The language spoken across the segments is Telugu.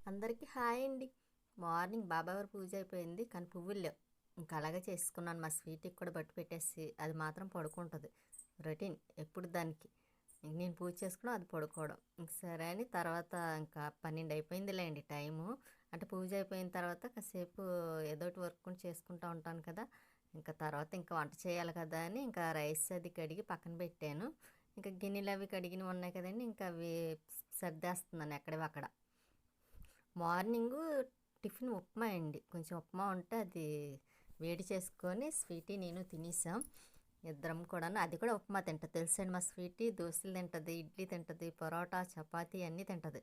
అందరికీ హాయ్ అండి. మార్నింగ్ బాబావారి పూజ అయిపోయింది కానీ పువ్వులు లేవు. ఇంకా అలాగే చేసుకున్నాను. మా స్వీట్కి కూడా బట్టు పెట్టేసి అది మాత్రం పడుకుంటుంది. రొటీన్ ఎప్పుడు దానికి నేను పూజ చేసుకోవడం, అది పడుకోవడం. ఇంక సరే అని తర్వాత ఇంకా 12 అయిపోయిందిలేండి టైము. అంటే పూజ అయిపోయిన తర్వాత కాసేపు ఏదోటి వర్క్ చేసుకుంటూ ఉంటాను కదా. ఇంకా తర్వాత ఇంకా వంట చేయాలి కదా అని ఇంకా రైస్ అది కడిగి పక్కన పెట్టాను. ఇంకా గిన్నెలు అవి కడిగినవి ఉన్నాయి కదండి, ఇంకా అవి సర్దేస్తున్నాను ఎక్కడివి అక్కడ. మార్నింగు టిఫిన్ ఉప్మా అండి. కొంచెం ఉప్మా ఉంటే అది వేడి చేసుకొని స్వీటీ నేను తినేసాం ఇద్దరం కూడాను. అది కూడా ఉప్మా తింటుంది తెలుసండి. మా స్వీటీ దోశలు తింటుంది, ఇడ్లీ తింటుంది, పరోటా చపాతీ అన్నీ తింటుంది.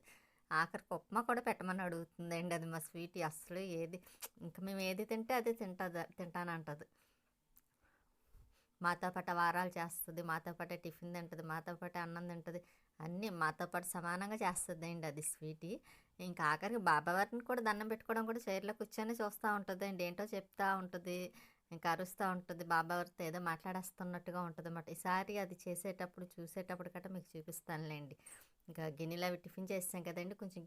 ఆఖరికి ఉప్మా కూడా పెట్టమని అడుగుతుందండి. అది మా స్వీటీ అసలు ఏది ఇంకా మేము ఏది తింటే అదే తింటానంటది. మాతో పాటు వారాలు చేస్తుంది, మాతో పాటే టిఫిన్ తింటుంది, మాతో పాటే అన్నం తింటుంది, అన్నీ మాతో పాటు సమానంగా చేస్తుందండి అది స్వీటీ. ఇంకా ఆఖరికి బాబావారిని కూడా దండం పెట్టుకోవడం కూడా చైర్లో కూర్చొని చూస్తూ ఉంటుందండి. ఏంటో చెప్తూ ఉంటుంది, ఇంకా అరుస్తూ ఉంటుంది, బాబావారితో ఏదో మాట్లాడేస్తున్నట్టుగా ఉంటుంది అన్నమాట. ఈసారి అది చేసేటప్పుడు చూసేటప్పుడు కట్ట మీకు చూపిస్తానులేండి. ఇంకా గిన్నెలు అవి టిఫిన్ చేసాం కదండి, కొంచెం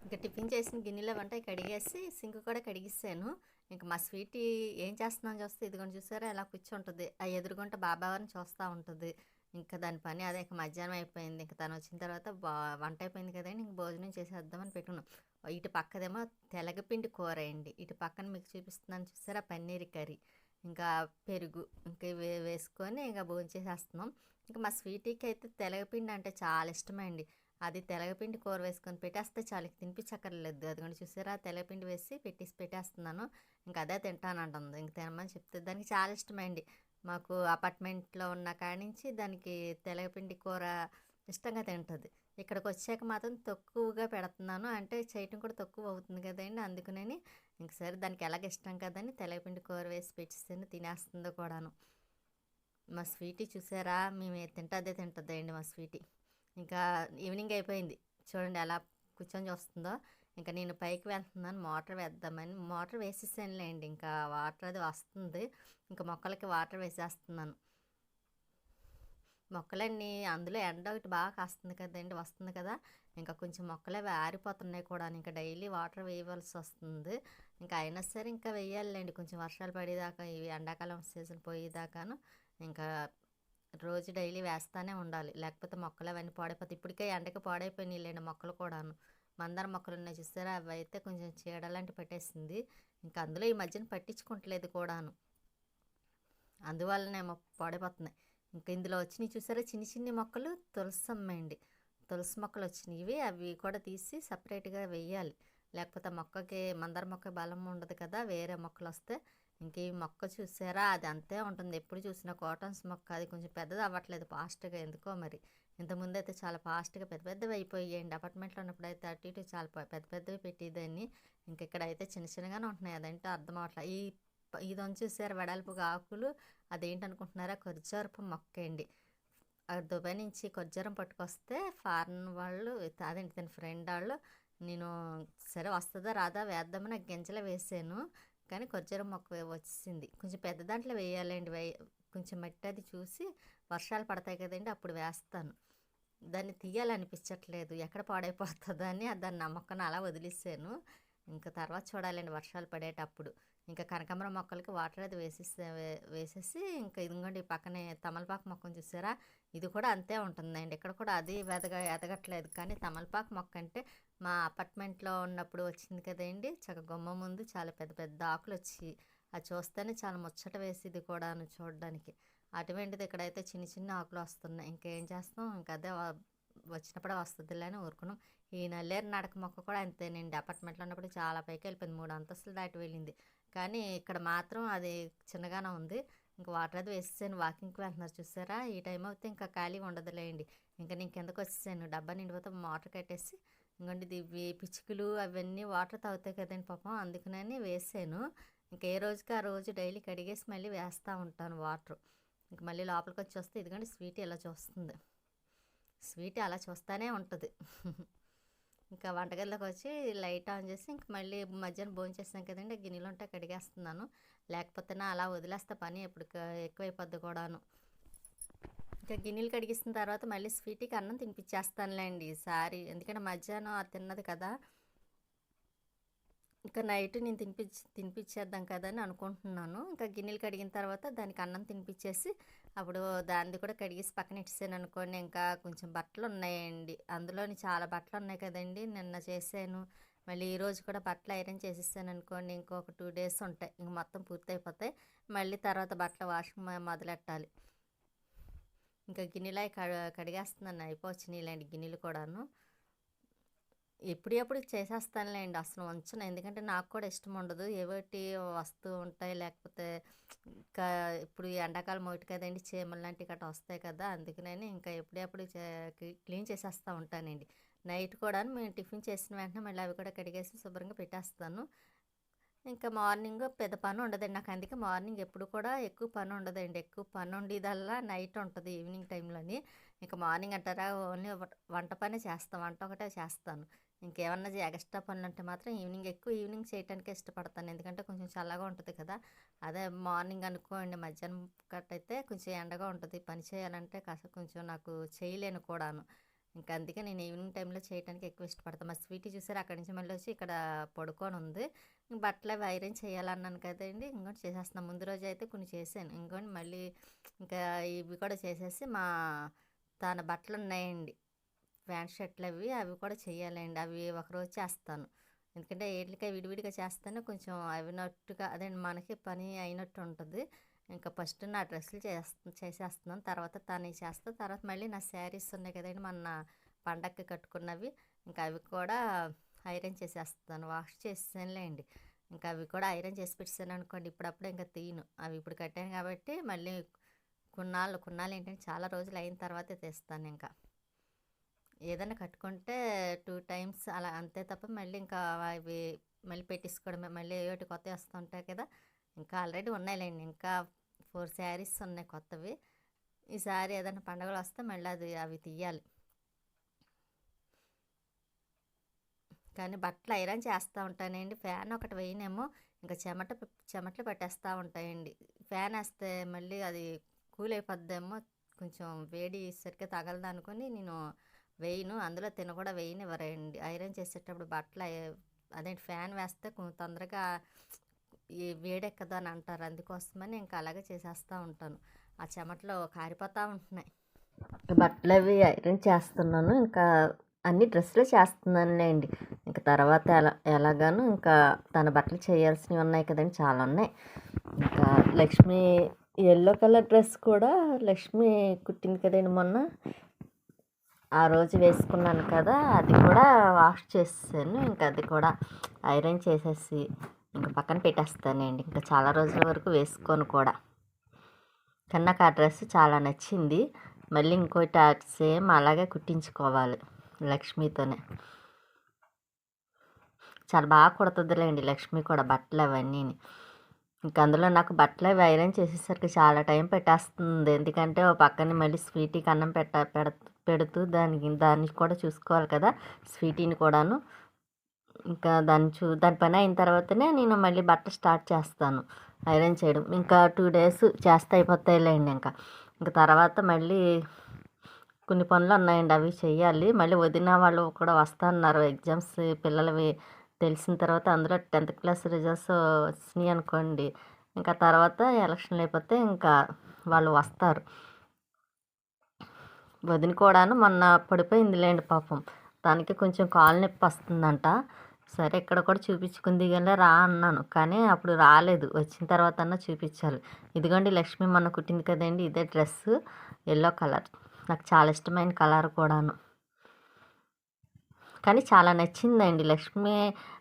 ఇంకా టిఫిన్ చేసిన గిన్నెలో వంట కడిగేసి సింక్ కూడా కడిగిస్తాను. ఇంకా మా స్వీటీ ఏం చేస్తున్నాను చూస్తే ఇదిగోండి చూసారా ఎలా కూర్చుంటుంది. ఆ ఎదురుగుంట బాబావారిని చూస్తూ ఉంటుంది. ఇంకా దాని పని అదే. ఇంకా మధ్యాహ్నం అయిపోయింది. ఇంకా తను వచ్చిన తర్వాత వంట అయిపోయింది కదండి, ఇంక భోజనం చేసేద్దామని పెట్టుకున్నాం. ఇటు పక్కదేమో తెలగపిండి కూర అండి, ఇటు పక్కన మీకు చూపిస్తున్నాను చూసారా పన్నీర్ కర్రీ, ఇంకా పెరుగు, ఇంకా ఇవి వేసుకొని ఇంకా భోజనం చేసేస్తున్నాం. ఇంకా మా స్వీటీకి అయితే తెలగపిండి అంటే చాలా ఇష్టమండి. అది తెలగపిండి కూర వేసుకొని పెట్టేస్తే చాలు, తినిపించక్కర్లేదు. అదిగోండి చూసారా తెలగపిండి వేసి పెట్టేస్తున్నాను. ఇంకా అదే తింటానంటుంది. ఇంక తినమని చెప్తే దానికి చాలా ఇష్టమండి. మాకు అపార్ట్మెంట్లో ఉన్న కాడి నుంచి దానికి తెలగపిండి కూర ఇష్టంగా తింటుంది. ఇక్కడికి వచ్చాక మాత్రం తక్కువగా పెడుతున్నాను, అంటే చేయటం కూడా తక్కువ అవుతుంది కదండి. అందుకని ఇంక సరే దానికి ఎలాగ ఇష్టం కదని తెలగపిండి కూర వేసి పెట్టేస్తాను, తినేస్తుందో కూడాను. మా స్వీటీ చూసారా మేము ఏది తింటే అదే తింటుందండి మా స్వీటీ. ఇంకా ఈవినింగ్ అయిపోయింది, చూడండి ఎలా కూర్చొని చూస్తుందో. ఇంకా నేను పైకి వెళ్తున్నాను మోటార్ వేద్దామని. మోటార్ వేసేసానులేండి, ఇంకా వాటర్ అది వస్తుంది. ఇంకా మొక్కలకి వాటర్ వేసేస్తున్నాను. మొక్కలన్నీ అందులో ఎండ ఒకటి బాగా కాస్తుంది కదండి, వస్తుంది కదా. ఇంకా కొంచెం మొక్కలే ఆరిపోతున్నాయి కూడా, ఇంకా డైలీ వాటర్ వేయవలసి వస్తుంది. ఇంకా అయినా సరే ఇంకా వేయాలండి, కొంచెం వర్షాలు పడేదాకా, ఇవి ఎండాకాలం సీజన్ పోయేదాకాను ఇంకా రోజు డైలీ వేస్తూనే ఉండాలి. లేకపోతే మొక్కలు అవన్నీ పాడైపోతాయి. ఇప్పటికే ఎండకి పాడైపోయినాయిలేండి మొక్కలు కూడాను. మందార మొక్కలు ఉన్నాయి చూసారా, అవి అయితే కొంచెం చీడలాంటి పెట్టేసింది. ఇంకా అందులో ఈ మధ్యన పట్టించుకోవట్లేదు కూడాను, అందువల్లనేమో పాడైపోతున్నాయి. ఇంకా ఇందులో వచ్చినాయి చూసారా చిన్ని చిన్ని మొక్కలు, తులసమ్మండి. తులసి మొక్కలు వచ్చినాయి, అవి కూడా తీసి సపరేట్గా వేయాలి. లేకపోతే మొక్కకి మందార మొక్క బలం ఉండదు కదా, వేరే మొక్కలు వస్తే. ఇంక ఈ మొక్క చూసారా అది అంతే ఉంటుంది ఎప్పుడు చూసినా. కాటన్స్ మొక్క అది కొంచెం పెద్దది అవ్వట్లేదు ఫాస్ట్గా ఎందుకో మరి. ఇంతకుముందు అయితే చాలా ఫాస్ట్గా పెద్ద పెద్దవి అయిపోయాయండి. అపార్ట్మెంట్లో ఉన్నప్పుడు అయితే అటు ఇటు చాలా పెద్ద పెద్దవి పెట్టేదాన్ని. ఇంక ఇక్కడ అయితే చిన్న చిన్నగానే ఉంటున్నాయి, అదంటే అర్థం అవ్వట్లేదు. ఇదని చూసారు వెడల్పుగా ఆకులు, అదేంటనుకుంటున్నారా ఖర్జూరపు మొక్క అండి. దుబాయ్ నుంచి ఖర్జూరం పట్టుకొస్తే ఫారెన్ వాళ్ళు, అదేంటి తన ఫ్రెండ్ వాళ్ళు, నేను సరే వస్తుందా రాదా వేద్దామని నాకు గింజలు వేసాను. కానీ ఖర్జూరం మొక్క వచ్చింది. కొంచెం పెద్ద దాంట్లో వేయాలండి, కొంచెం మట్టి అది చూసి వర్షాలు పడతాయి కదండి అప్పుడు వేస్తాను. దాన్ని తీయాలనిపించట్లేదు, ఎక్కడ పాడైపోతుందని దాన్ని నమ్మకం అలా వదిలేసాను. ఇంకా తర్వాత చూడాలండి వర్షాలు పడేటప్పుడు. ఇంకా కనకాంబరం మొక్కలకి వాటర్ అది వేసేసి ఇంకా ఇదిగోండి పక్కనే తమలపాకు మొక్కను చూసారా, ఇది కూడా అంతే ఉంటుందండి. ఇక్కడ కూడా అది ఎదగట్లేదు. కానీ తమలపాకు మొక్క అంటే మా అపార్ట్మెంట్లో ఉన్నప్పుడు వచ్చింది కదండి, గుమ్మ ముందు చాలా పెద్ద పెద్ద ఆకులు వచ్చి అది చూస్తేనే చాలా ముచ్చట వేసేది కూడాను చూడడానికి. అటువంటిది ఇక్కడైతే చిన్న చిన్న ఆకులు వస్తున్నాయి. ఇంకేం చేస్తాం, ఇంకా అదే వచ్చినప్పుడే వస్తుందిలే అని ఊరుకున్నాం. ఈ నల్లేరు నడక మొక్క కూడా అంతేనండి. అపార్ట్మెంట్లో ఉన్నప్పుడు చాలా పైకి వెళ్ళిపోయింది, 3 అంతస్తులు దాటి వెళ్ళింది. కానీ ఇక్కడ మాత్రం అది చిన్నగానే ఉంది. ఇంకా వాటర్ అది వేసేసాను. వాకింగ్కి వెళ్తున్నారు చూసారా, ఈ టైం అయితే ఇంకా ఖాళీ ఉండదులేండి. ఇంకా నేను కిందకు వచ్చేసాను, డబ్బా నిండిపోతే మోటార్ కట్టేసి. ఇంకోండి ఇవి పిచ్చుకలు అవన్నీ వాటర్ తాగుతాయి కదండి పాపం, అందుకని వేసాను. ఇంకా ఏ రోజుకి ఆ రోజు డైలీ కడిగేసి మళ్ళీ వేస్తూ ఉంటాను వాటర్. ఇంక మళ్ళీ లోపలికి వచ్చి వస్తే ఇదిగోండి స్వీట్ ఇలా చూస్తుంది. స్వీట్ అలా చూస్తూనే ఉంటుంది. ఇంకా వంటగదిలోకి వచ్చి లైట్ ఆన్ చేసి ఇంక మళ్ళీ మధ్యాహ్నం భోజనం చేస్తాం కదండి, గిన్నెలు ఉంటే కడిగేస్తున్నాను. లేకపోతే అలా వదిలేస్తే పని ఎప్పుడు ఎక్కువైపోద్ది కూడాను. ఇంకా గిన్నెలు కడిగిసిన తర్వాత మళ్ళీ స్వీట్‌కి అన్నం తినిపిచ్చేస్తానులేండి ఈసారి. ఎందుకంటే మధ్యాహ్నం అది తిన్నది కదా! ఇంకా నైట్ నేను తినిపిచ్చేద్దాం కదా అని అనుకుంటున్నాను. ఇంకా గిన్నెలు కడిగిన తర్వాత దానికి అన్నం తినిపిచ్చేసి, అప్పుడు దానిది కూడా కడిగేసి పక్కన ఇట్టేసాననుకోండి, ఇంకా కొంచెం బట్టలున్నాయండి. అందులోని చాలా బట్టలున్నాయి కదండీ! నిన్న చేశాను. మళ్ళీ ఈరోజు కూడా బట్టలు ఐరన్ చేసేసాననుకోండి, ఇంకొక 2 డేస్ ఉంటాయి. ఇంక మొత్తం పూర్తయిపోతాయి. మళ్ళీ తర్వాత బట్టలు వాషింగ్ మొదలెట్టాలి. ఇంకా గిన్నెలయి కడిగేస్తున్నాను. అయిపోవచ్చినియిలెండి గిన్నెలు కూడాను. ఎప్పుడు చేసేస్తానులేండి. అసలు ఉంచను. ఎందుకంటే నాకు కూడా ఇష్టం ఉండదు. ఏవోటి వస్తూ ఉంటాయి. లేకపోతే ఇంకా ఇప్పుడు ఈ ఎండాకాలం ఒకటి కదండీ! చీమలు లాంటివి గట్టా వస్తాయి కదా! అందుకనని ఇంకా ఎప్పుడప్పుడు క్లీన్ చేసేస్తా ఉంటానండి. నైట్ కూడాను మేము టిఫిన్ చేసిన వెంటనే మళ్ళీ అవి కూడా కడిగేసి శుభ్రంగా పెట్టేస్తాను. ఇంకా మార్నింగ్ పెద్ద పని ఉండదండి. నాకు అందుకే మార్నింగ్ ఎప్పుడు కూడా ఎక్కువ పని ఉండదండి. ఎక్కువ పని ఉండేదల్లా నైట్ ఉంటది ఈవినింగ్ టైంలోని. ఇంక మార్నింగ్ అంటారా ఓన్లీ వంట పనే చేస్తాను. వంట ఒకటే చేస్తాను. ఇంకేమన్నా ఎక్స్ట్రా పనులుంటే మాత్రం ఈవినింగ్ చేయటానికే ఇష్టపడతాను. ఎందుకంటే కొంచెం చల్లగా ఉంటది కదా! అదే మార్నింగ్ అనుకోండి మధ్యాహ్నం అయితే కొంచెం ఎండగా ఉంటది. పని చేయాలంటే కాస్త కొంచెం నాకు చేయలేను కూడాను. ఇంక అందుకే నేను ఈవినింగ్ టైంలో చేయటానికి ఎక్కువ ఇష్టపడతాను. మా స్వీటీ చూసారా అక్కడి నుంచి మళ్ళీ వచ్చి ఇక్కడ పడుకోనుంది. బట్టలు అవి ఐరన్ చేయాలన్నాను కదండీ! ఇంకోటి చేసేస్తున్నా. ముందు రోజైతే కొన్ని చేశాను. ఇంకోటి మళ్ళీ ఇంకా ఇవి కూడా చేసేసి తన బట్టలున్నాయండి. ప్యాంట్ షర్ట్‌లవి అవి కూడా చెయ్యాలండి. అవి ఒకరోజు చేస్తాను. ఎందుకంటే ఈట్లికి విడివిడిగా చేస్తేనే కొంచెం అయినట్టుగా అదే మనకి పని అయినట్టు ఉంటది. ఇంకా ఫస్ట్ నా డ్రెస్సులు చేసేస్తున్నాను. తర్వాత తనయి చేస్తా. తర్వాత మళ్ళీ నా శారీస్ ఉన్నాయి కదండీ! మొన్న పండక్కి కట్టుకున్నవి. ఇంకా అవి కూడా ఐరన్ చేసేస్తాను. వాష్ చేసేసానులేండి. ఇంకా అవి కూడా ఐరన్ చేసి పెట్టేసాననుకోండి ఇప్పుడప్పుడే ఇంకా తీయను. అవి ఇప్పుడు కట్టాను కాబట్టి మళ్ళీ కొన్నాళ్ళు ఏంటంటే చాలా రోజులు అయిన తర్వాతే తీస్తానింక. ఏదైనా కట్టుకుంటే 2 టైమ్స్ అలా అంతే తప్ప మళ్ళీ ఇంకా అవి మళ్ళీ పెట్టేసుకోవడమే. మళ్ళీ ఏవోటి కొత్తవి వస్తుంటాయి కదా! ఇంకా ఆల్రెడీ ఉన్నాయిలెండి. ఇంకా 4 శారీస్ ఉన్నాయి కొత్తవి. ఈసారి ఏదైనా పండుగలొస్తే మళ్ళీ అవి తీయాలి. కానీ బట్టలు ఐరన్ చేస్తూ ఉంటానండి. ఫ్యాన్ ఒకటి వేయనేమో ఇంకా చెమటలు పట్టేస్తూ ఉంటాయండి. ఫ్యాన్ వేస్తే మళ్ళీ అది కూల్ అయిపోద్దేమో కొంచెం వేడి సరిగ్గా తగలదనుకొని నేను వేయను. అందులో కూడా వేయనివ్వరండి. ఐరన్ చేసేటప్పుడు అదేంటి ఫ్యాన్ వేస్తే తొందరగా ఈ వేడెక్కదు అని అంటారు. అందుకోసమని ఇంకా అలాగే చేసేస్తూ ఉంటాను. ఆ చెమటలో కారిపోతూ ఉంటున్నాయి. బట్టలు అవి ఐరన్ చేస్తున్నాను. ఇంకా అన్ని డ్రెస్సులు చేస్తున్నానులేండి. ఇంకా తర్వాత ఎలాగాను ఇంకా తన బట్టలు చేయాల్సినవి ఉన్నాయి కదండి చాలా ఉన్నాయి. ఇంకా లక్ష్మి ఎల్లో కలర్ డ్రెస్ కూడా లక్ష్మి కుట్టింది కదండి మొన్న. ఆ రోజు వేసుకున్నాను కదా! అది కూడా వాష్ చేసేసాను. ఇంకా అది కూడా ఐరన్ చేసేసి ఇంకా పక్కన పెట్టేస్తానండి. ఇంకా చాలా రోజుల వరకు వేసుకోను కూడా. కానీ నాకు ఆ డ్రెస్ చాలా నచ్చింది. మళ్ళీ ఇంకోటి సేమ్ అలాగే కుట్టించుకోవాలి లక్ష్మితోనే. చాలా బాగా కుడుతుందిలేండి లక్ష్మి కూడా బట్టలు అవన్నీని. ఇంకా అందులో నాకు బట్టలు అవి ఐరన్ చేసేసరికి చాలా టైం పెట్టేస్తుంది. ఎందుకంటే ఓ పక్కన మళ్ళీ స్వీటీకి అన్నం పెడుతూ దాన్ని కూడా చూసుకోవాలి కదా స్వీటీని కూడాను. ఇంకా దాని పని అయిన తర్వాతనే నేను మళ్ళీ బట్టలు స్టార్ట్ చేస్తాను ఐరన్ చేయడం. ఇంకా 2 డేస్ చేస్తే అయిపోతాయిలేండి ఇంకా తర్వాత మళ్ళీ కొన్ని పనులు ఉన్నాయండి అవి చెయ్యాలి. మళ్ళీ వదిన వాళ్ళు కూడా వస్తున్నారు ఎగ్జామ్స్ పిల్లలవి తెలిసిన తర్వాత. అందులో 10th క్లాస్ రిజల్ట్స్ వచ్చినాయి అనుకోండి. ఇంకా తర్వాత ఎలక్షన్లు అయిపోతే ఇంకా వాళ్ళు వస్తారు. వదిన కూడాను మొన్న పడిపోయిందిలేండి పాపం. దానికి కొంచెం కాలు నొప్పి వస్తుందంట. సరే ఇక్కడ కూడా చూపించుకుంది కానీ రా అన్నాను. కానీ అప్పుడు రాలేదు. వచ్చిన తర్వాత అన్నా చూపించాలి. ఇదిగోండి లక్ష్మి మొన్న కుట్టింది కదండి ఇదే డ్రెస్సు ఎల్లో కలర్. నాకు చాలా ఇష్టమైన కలర్ కూడాను. కానీ చాలా నచ్చిందండి లక్ష్మి.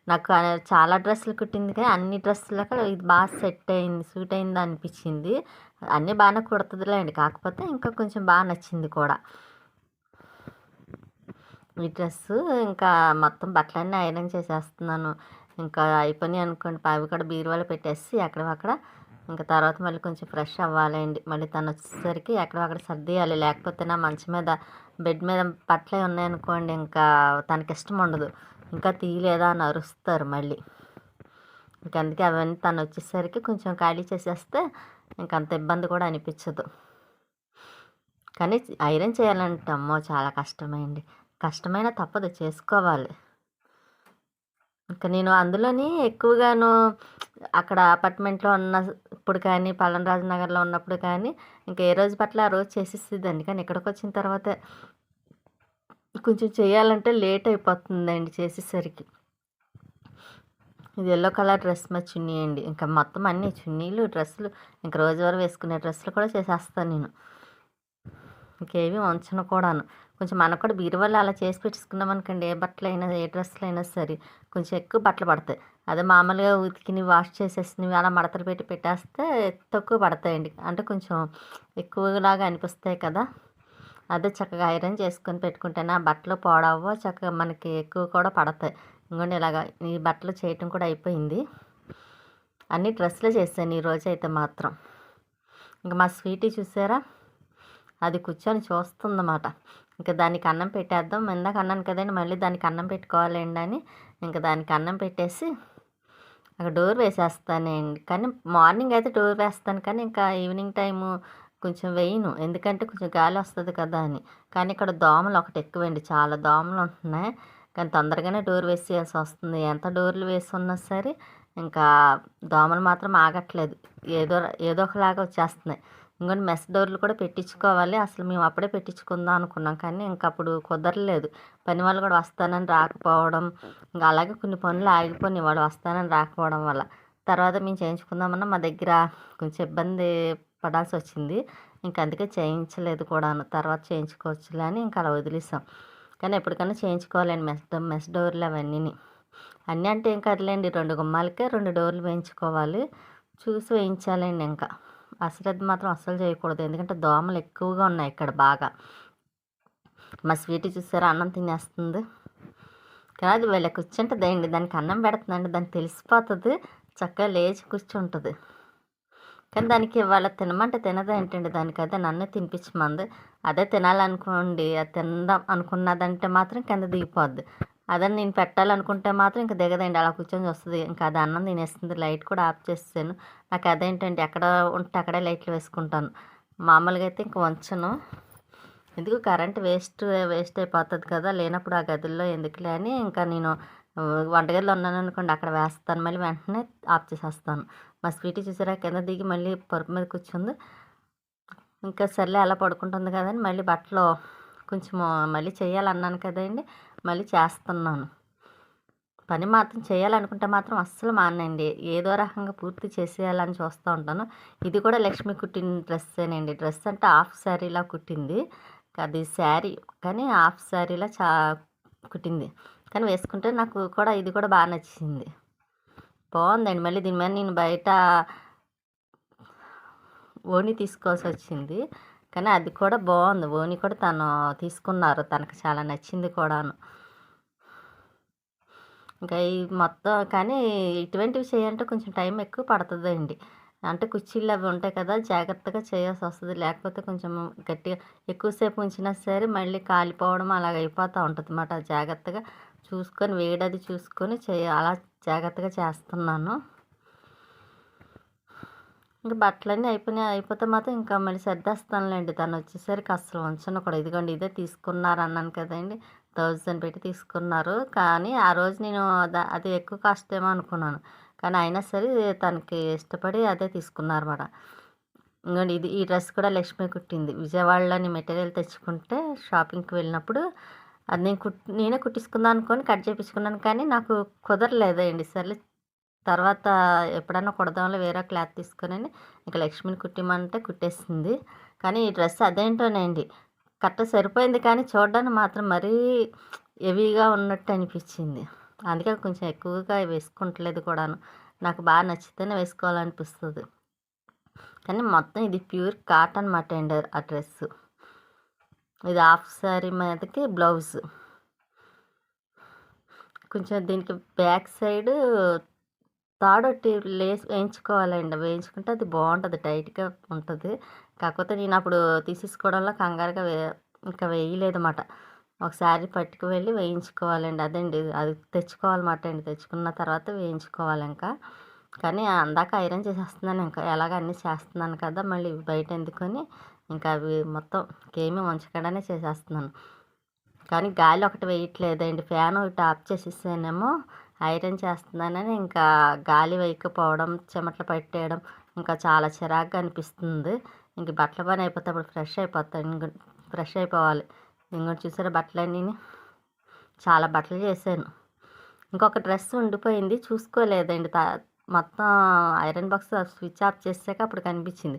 నాకు చాలా డ్రెస్సులు కుట్టింది కానీ అన్ని డ్రెస్సులకు ఇది బాగా సెట్ అయింది, సూట్ అయింది అనిపించింది. అన్నీ బాగానే కుడుతుందిలేండి. కాకపోతే ఇంకా కొంచెం బాగా నచ్చింది కూడా ఈ డ్రెస్సు. ఇంకా మొత్తం బట్టలన్నీ ఐరన్ చేసేస్తున్నాను. ఇంకా అయిపోయినాయి అనుకోండి. అవి కూడా బీరువాలో పెట్టేసి అక్కడ ఇంకా తర్వాత మళ్ళీ కొంచెం ఫ్రెష్ అవ్వాలండి. మళ్ళీ తను వచ్చేసరికి ఎక్కడక్కడ సర్దేయాలి. లేకపోతే నా మంచం మీద బెడ్ మీద బట్టలే ఉన్నాయనుకోండి ఇంకా తనకి ఇష్టం ఉండదు. ఇంకా తీయలేదా అని అరుస్తారు మళ్ళీ. ఇంక అందుకే అవన్నీ తను వచ్చేసరికి కొంచెం ఖాళీ చేసేస్తే ఇంకంత ఇబ్బంది కూడా అనిపించదు. కానీ ఐరన్ చేయాలంటే అమ్మో చాలా కష్టమే అండి. కష్టమైనా తప్పదు చేసుకోవాలి. ఇంకా నేను అందులోని ఎక్కువగాను అక్కడ అపార్ట్మెంట్‌లో ఉన్నప్పుడు కానీ, పలనరాజు నగర్‌లో ఉన్నప్పుడు కానీ, ఇంక ఏ రోజు పట్ల ఆ రోజు చేసేసేదాన్ని. కానీ ఇక్కడికొచ్చిన తర్వాత కొంచెం చేయాలంటే లేట్ అయిపోతుందండి చేసేసరికి. ఇది యెల్లో కలర్ డ్రెస్ మీద చున్నీ అండి. ఇంకా మొత్తం అన్నీ చున్నీలు, డ్రెస్సులు ఇంక రోజువారీ వేసుకునే డ్రెస్సులు కూడా చేసేస్తాను నేను. ఇంకేవి ఉంచను కూడాను. కొంచెం మనకు కూడా బీరువాలో అలా చేసి పెట్టేసుకున్నామనుకోండి, ఏ బట్టలైనా, ఏ డ్రెస్సులైనా సరే కొంచెం ఎక్కువ బట్టలు పడతాయి. అదే మామూలుగా ఉతికినవి, వాష్ చేసేసినవి అలా మడతలు పెట్టి పెట్టేస్తే తక్కువ పడతాయండి. అంటే కొంచెం ఎక్కువలాగా అనిపిస్తాయి కదా! అదే చక్కగా ఐరన్ చేసుకొని పెట్టుకుంటేనే ఆ బట్టలు పాడవ్వవు. చక్కగా మనకి ఎక్కువ కూడా పడతాయి. ఇంగోండి ఇలాగా ఈ బట్టలు చేయటం కూడా అయిపోయింది. అన్ని డ్రెస్సులే చేశాను ఈరోజైతే మాత్రం. ఇంక మా స్వీటీ చూసారా? అది కూర్చొని చూస్తుందన్నమాట. ఇంక దానికి అన్నం పెట్టేద్దాం. ఇందాక అన్నాను కదండీ! మళ్ళీ దానికి అన్నం పెట్టుకోవాలండి అని, ఇంక దానికి అన్నం పెట్టేసి అక్కడ డోర్ వేసేస్తానండి. కానీ మార్నింగ్ అయితే డోర్ వేస్తాను. కానీ ఇంకా ఈవినింగ్ టైము కొంచెం వేయను. ఎందుకంటే కొంచెం గాలి వస్తది కదా అని. కానీ ఇక్కడ దోమలు ఒకటి ఎక్కువండి. చాలా దోమలు ఉంటున్నాయి. కానీ తొందరగానే డోర్ వేసేయాల్సొస్తుంది. ఎంత డోర్లు వేసున్నా సరే ఇంకా దోమలు మాత్రం ఆగట్లేదు. ఏదో ఏదో ఒకలాగా వచ్చేస్తున్నాయి. ఇంకోటి మెస్ డోర్లు కూడా పెట్టించుకోవాలి. అసలు మేము అప్పుడే పెట్టించుకుందాం అనుకున్నాం. కానీ ఇంక అప్పుడు కుదరలేదు. పని వాళ్ళు కూడా వస్తానని రాకపోవడం, ఇంకా అలాగే కొన్ని పనులు ఆగిపోయినాయి వాళ్ళు వస్తానని రాకపోవడం వల్ల. తర్వాత మేము చేయించుకుందామన్నా మా దగ్గర కొంచెం ఇబ్బంది పడాల్సొచ్చింది. ఇంక అందుకే చేయించలేదు కూడాను. తర్వాత చేయించుకోవచ్చులే అని ఇంక అలా వదిలేసాం. కానీ ఎప్పటికైనా చేయించుకోవాలండి మెస్ డోర్లు అవన్నీని. అన్నీ అంటే ఏం కాదులేండి 2 గుమ్మాలకే 2 డోర్లు వేయించుకోవాలి. చూసి వేయించాలండి ఇంకా. అశ్రద్ధ మాత్రం అస్సలు చేయకూడదు. ఎందుకంటే దోమలు ఎక్కువగా ఉన్నాయి ఇక్కడ బాగా. మా స్వీటీ చూసారా అన్నం తినేస్తుంది. కాదు వీళ్ళ కూర్చుంటుందండి. దానికి అన్నం పెడుతుందండి. దానికి తెలిసిపోతుంది. చక్కగా లేచి కూర్చుంటుంది. కానీ దానికి ఇవాళ తినమంటే తినదేంటండి. దానికి అదే నన్ను తినిపించమంది. అదే తినాలనుకోండి, అది తిందాం అనుకున్నదంటే మాత్రం కింద దిగిపోద్ది. అదే నేను పెట్టాలనుకుంటే మాత్రం ఇంక దిగదండి. అలా కూర్చొని చూస్తుంది. ఇంకా అది అన్నం తినేస్తుంది. లైట్ కూడా ఆఫ్ చేసేసాను. నాకు అదేంటండి ఎక్కడ ఉంటే అక్కడే లైట్లు వేసుకుంటాను. మామూలుగా అయితే ఇంక ఉంచను. ఎందుకు కరెంట్ వేస్ట్ అయిపోతుంది కదా! లేనప్పుడు ఆ గదుల్లో ఎందుకులే అని ఇంకా నేను వంటగదిలో ఉన్నాననుకోండి అక్కడ వేస్తాను. మళ్ళీ వెంటనే ఆఫ్ చేసేస్తాను. మా స్వీటీ చూసారా కింద దిగి మళ్ళీ పరుపు మీద కూర్చుంది. ఇంకా సర్లే అలా పడుకుంటుంది కదా అని మళ్ళీ బట్టలు కొంచెం మళ్ళీ చేయాలన్నాను కదండి! మళ్ళీ చేస్తున్నాను. పని మాత్రం చేయాలనుకుంటే మాత్రం అస్సలు మాననండి. ఏదో రకంగా పూర్తి చేసేయాలని చూస్తూ ఉంటాను. ఇది కూడా లక్ష్మి కుట్టిన డ్రెస్సేనండి. డ్రెస్ అంటే హాఫ్ శారీలా కుట్టింది. అది శారీ కానీ హాఫ్ శారీలా కుట్టింది. కానీ వేసుకుంటే నాకు కూడా ఇది కూడా బాగా నచ్చింది. బాగుందండి. మళ్ళీ దీని మీద నేను బయట ఓణి తీసుకోవాల్సొచ్చింది. కానీ అది కూడా బాగుంది. ఓణి కూడా తను తీసుకున్నారు. తనకు చాలా నచ్చింది కూడాను. ఇంకా ఈ మొత్తం కానీ ఇటువంటివి చేయాలంటే కొంచెం టైం ఎక్కువ పడుతుందండి. అంటే కుర్చీలు అవి ఉంటాయి కదా! జాగ్రత్తగా చేయాల్సొస్తది. లేకపోతే కొంచెం గట్టిగా ఎక్కువసేపు ఉంచినా సరే మళ్ళీ కాలిపోవడం అలాగ అయిపోతూ ఉంటదన్నమాట. జాగ్రత్తగా చూసుకొని వేడది చూసుకొని అలా జాగ్రత్తగా చేస్తున్నాను. ఇంక బట్టలన్నీ అయిపోతే మాత్రం ఇంకా మళ్ళీ సర్దేస్తానులేండి. తనొచ్చేసరికి అస్సలు ఉంచను కూడా. ఇదిగోండి ఇదే తీసుకున్నారన్నాను కదండీ! 1000 పెట్టి తీసుకున్నారు. కానీ ఆ రోజు నేను అది ఎక్కువ కాస్ట్ ఏమో అనుకున్నాను. కానీ అయినా సరే తనకి ఇష్టపడి అదే తీసుకున్నారన్నమాట. ఇంగోండి ఈ డ్రెస్ కూడా లక్ష్మి కుట్టింది. విజయవాడలో నేను మెటీరియల్ తెచ్చుకుంటే షాపింగ్‌కి వెళ్ళినప్పుడు అది నేనే కుట్టించుకుందాం అనుకోని కట్ చేపించుకున్నాను. కానీ నాకు కుదరలేదండి. సర్లే తర్వాత ఎప్పుడన్నా కుడదాంలే వేరే క్లాత్ తీసుకొనని ఇక లక్ష్మిని కుట్టిమంటే కుట్టేసింది. కానీ ఈ డ్రెస్ అదేంటోనండి కరెక్ట్‌గా సరిపోయింది. కానీ చూడడానికి మాత్రం మరీ హెవీగా ఉన్నట్టు అనిపించింది. అందుకే కొంచెం ఎక్కువగా వేసుకుంటలేదు కూడాను. నాకు బాగా నచ్చితేనే వేసుకోవాలనిపిస్తది. కానీ మొత్తం ఇది ప్యూర్ కాటన్ మాట అండి ఆ డ్రెస్సు. ఇది హాఫ్ శారీ మీదకి బ్లౌజ్. కొంచెం దీనికి బ్యాక్ సైడు తాడొట్టి లేస్ వేయించుకోవాలండి. వేయించుకుంటే అది బాగుంటుంది. టైట్‌గా ఉంటుంది. కాకపోతే నేను అప్పుడు తీసేసుకోవడంలో కంగారుగా ఇంకా వేయలేదన్నమాట. ఒకసారి పట్టుకు వెళ్ళి వేయించుకోవాలండి. అదండి అది తెచ్చుకోవాలన్నమాట అండి. తెచ్చుకున్న తర్వాత వేయించుకోవాలి ఇంకా. కానీ అందాక ఐరన్ చేసేస్తున్నాను ఇంకా. ఎలాగో అన్నీ చేస్తున్నాను కదా! మళ్ళీ బయట ఎందుకని ఇంకా అవి మొత్తం ఇంకేమీ ఉంచకుండానే చేసేస్తున్నాను. కానీ గాలి ఒకటి వేయట్లేదండి. ఫ్యాన్ ఒకటి ఆఫ్ చేసేసానేమో ఐరన్ చేస్తున్నానని ఇంకా గాలి వేయకపోవడం, చెమటలు పట్టేయడం ఇంకా చాలా చిరాకుగా అనిపిస్తుంది. ఇంక బట్టల పని అయిపోతే అప్పుడు ఫ్రెష్ అయిపోతాను. ఫ్రెష్ అయిపోవాలి. ఇంకోటి చూసారా బట్టలన్నీని చాలా బట్టలు చేశాను. ఇంకొక డ్రెస్ ఉండిపోయింది చూసుకోలేదండి. మొత్తం ఐరన్ బాక్స్ స్విచ్ ఆఫ్ చేసాక అప్పుడు కనిపించింది.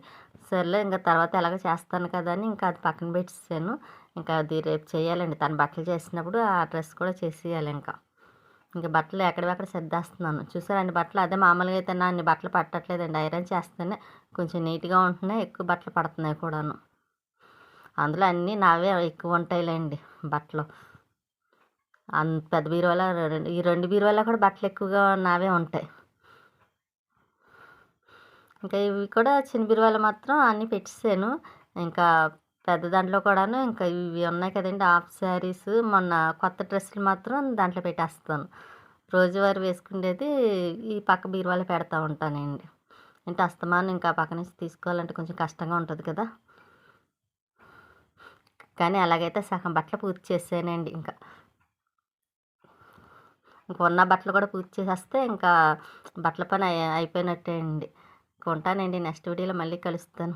సర్లే ఇంకా తర్వాత ఎలాగో చేస్తాను కదా అని ఇంకా అది పక్కన పెట్టేసాను. ఇంకా అది రేపు చేయాలండి. తను బట్టలు చేసినప్పుడు ఆ డ్రెస్ కూడా చేసేయాలి ఇంకా. ఇంకా బట్టలు ఎక్కడివక్కడ సర్దేస్తున్నాను. చూసారండి బట్టలు అదే మామూలుగా అయితే అన్ని బట్టలు పట్టట్లేదండి. ఐరన్ చేస్తేనే కొంచెం నీట్గా ఉంటున్నాయి, ఎక్కువ బట్టలు పడుతున్నాయి కూడాను. అందులో అన్నీ నావే ఎక్కువ ఉంటాయిలేండి బట్టలు. పెద్ద బీరువాలో ఈ 2 బీరువాలో కూడా బట్టలు ఎక్కువగా నావే ఉంటాయి. ఇంకా ఇవి కూడా చిన్న బీరువాలో మాత్రం అన్నీ పెట్టేసాను. ఇంకా పెద్ద దాంట్లో కూడాను ఇంకా ఇవి ఉన్నాయి కదండీ హాఫ్ శారీస్, మొన్న కొత్త డ్రెస్సులు మాత్రం దాంట్లో పెట్టేస్తాను. రోజువారీ వేసుకునేది ఈ పక్క బీరువాలో పెడతా ఉంటానండి. అంటే అస్తమానం ఇంకా పక్క నుంచి తీసుకోవాలంటే కొంచెం కష్టంగా ఉంటుంది కదా. కానీ అలాగైతే సగం బట్టలు పూర్తి చేసానండి ఇంకా. ఉన్న బట్టలు కూడా పూర్తి చేసేస్తే ఇంకా బట్టల పని అయిపోయినట్టే అండి. ఉంటానండి. నెక్స్ట్ వీడియోలో మళ్ళీ కలుస్తాను.